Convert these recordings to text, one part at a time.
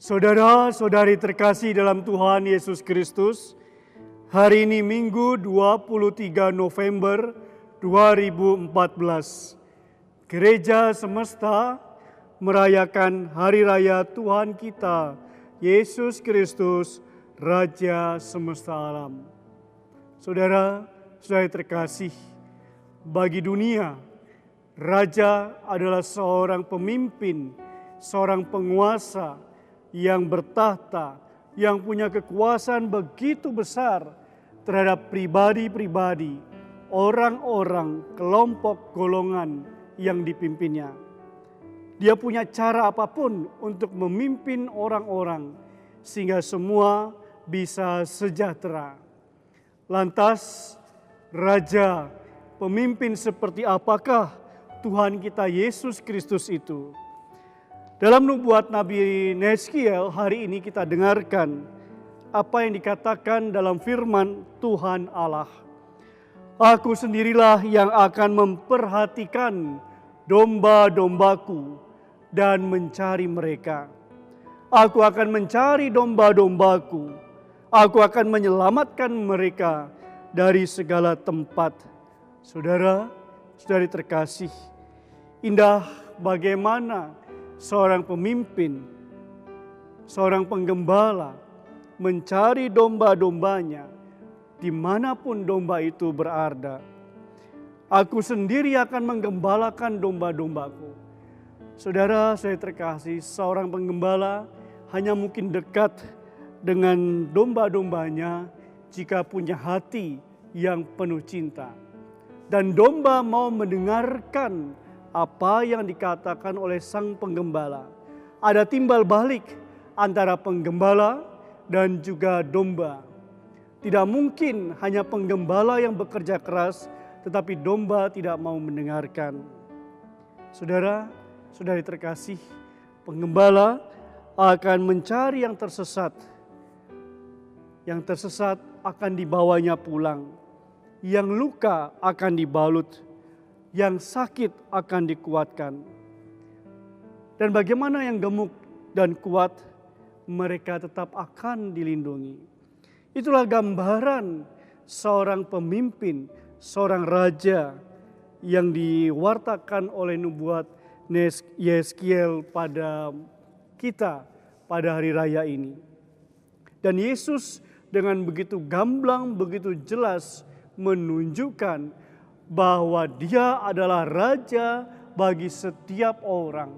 Saudara-saudari terkasih dalam Tuhan Yesus Kristus, hari ini Minggu 23 November 2014, Gereja Semesta merayakan Hari Raya Tuhan kita, Yesus Kristus, Raja Semesta Alam. Saudara-saudari terkasih, bagi dunia, Raja adalah seorang pemimpin, seorang penguasa, yang bertahta, yang punya kekuasaan begitu besar terhadap pribadi-pribadi, orang-orang, kelompok, golongan yang dipimpinnya. Dia punya cara apapun untuk memimpin orang-orang sehingga semua bisa sejahtera. Lantas, Raja, pemimpin seperti apakah Tuhan kita Yesus Kristus itu? Dalam nubuat Nabi Yeskiel hari ini kita dengarkan apa yang dikatakan dalam firman Tuhan Allah. Aku sendirilah yang akan memperhatikan domba-dombaku dan mencari mereka. Aku akan mencari domba-dombaku. Aku akan menyelamatkan mereka dari segala tempat. Saudara-saudari terkasih, indah bagaimana seorang pemimpin, seorang penggembala mencari domba-dombanya dimanapun domba itu berada. Aku sendiri akan menggembalakan domba-dombaku. Saudara-saudari terkasih, seorang penggembala hanya mungkin dekat dengan domba-dombanya jika punya hati yang penuh cinta. Dan domba mau mendengarkan apa yang dikatakan oleh sang penggembala. Ada timbal balik antara penggembala dan juga domba. Tidak mungkin hanya penggembala yang bekerja keras, tetapi domba tidak mau mendengarkan. Saudara-saudari terkasih, penggembala akan mencari yang tersesat. Yang tersesat akan dibawanya pulang. Yang luka akan dibalut. Yang sakit akan dikuatkan. Dan bagaimana yang gemuk dan kuat, mereka tetap akan dilindungi. Itulah gambaran seorang pemimpin, seorang raja yang diwartakan oleh nubuat Yeskiel pada kita pada hari raya ini. Dan Yesus dengan begitu gamblang, begitu jelas menunjukkan bahwa Dia adalah Raja bagi setiap orang.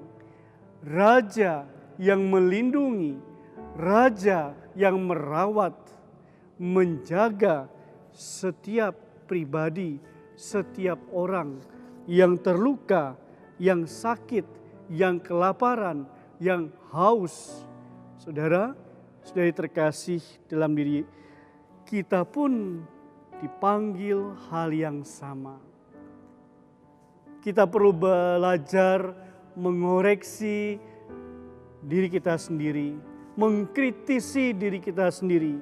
Raja yang melindungi, Raja yang merawat, menjaga setiap pribadi, setiap orang yang terluka, yang sakit, yang kelaparan, yang haus. Saudara-saudari terkasih dalam diri kita pun dipanggil hal yang sama. Kita perlu belajar mengoreksi diri kita sendiri, mengkritisi diri kita sendiri.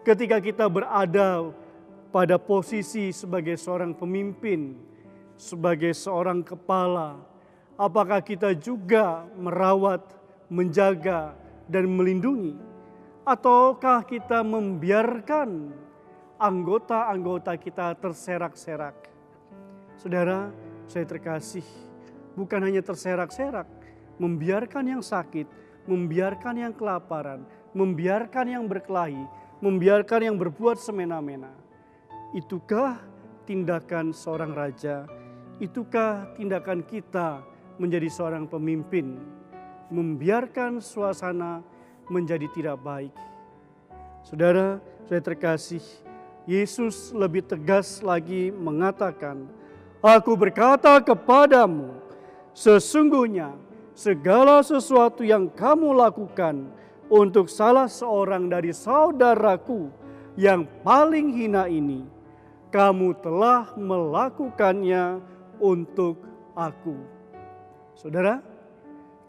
Ketika kita berada pada posisi sebagai seorang pemimpin, sebagai seorang kepala, apakah kita juga merawat, menjaga, dan melindungi? Ataukah kita membiarkan anggota-anggota kita terserak-serak? Saudara, saya terkasih, bukan hanya terserak-serak, membiarkan yang sakit, membiarkan yang kelaparan, membiarkan yang berkelahi, membiarkan yang berbuat semena-mena. Itukah tindakan seorang raja? Itukah tindakan kita menjadi seorang pemimpin? Membiarkan suasana menjadi tidak baik. Saudara, saya terkasih, Yesus lebih tegas lagi mengatakan, Aku berkata kepadamu, sesungguhnya segala sesuatu yang kamu lakukan untuk salah seorang dari saudaraku yang paling hina ini, kamu telah melakukannya untuk aku. Saudara,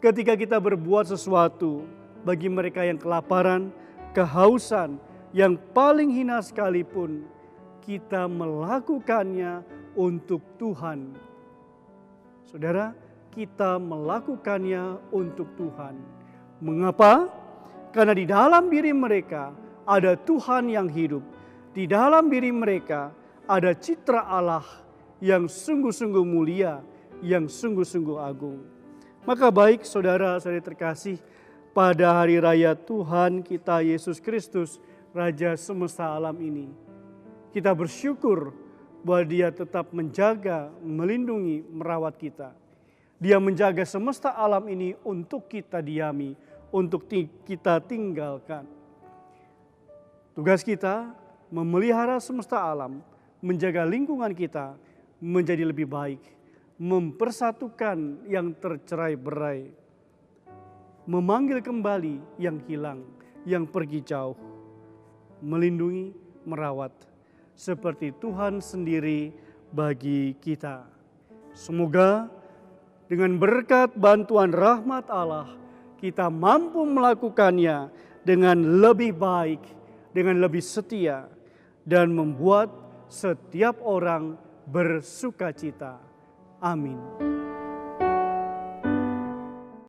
ketika kita berbuat sesuatu bagi mereka yang kelaparan, kehausan, yang paling hina sekalipun, kita melakukannya untuk Tuhan. Saudara, kita melakukannya untuk Tuhan. Mengapa? Karena di dalam diri mereka ada Tuhan yang hidup. Di dalam diri mereka ada citra Allah yang sungguh-sungguh mulia, yang sungguh-sungguh agung. Maka baik saudara-saudari terkasih, pada hari raya Tuhan kita Yesus Kristus, Raja semesta alam ini, kita bersyukur bahwa Dia tetap menjaga, melindungi, merawat kita. Dia menjaga semesta alam ini untuk kita diami, untuk kita tinggalkan. Tugas kita memelihara semesta alam, menjaga lingkungan kita menjadi lebih baik, mempersatukan yang tercerai-berai, memanggil kembali yang hilang, yang pergi jauh, melindungi, merawat, seperti Tuhan sendiri bagi kita. Semoga dengan berkat bantuan rahmat Allah, kita mampu melakukannya dengan lebih baik, dengan lebih setia, dan membuat setiap orang bersukacita. Amin.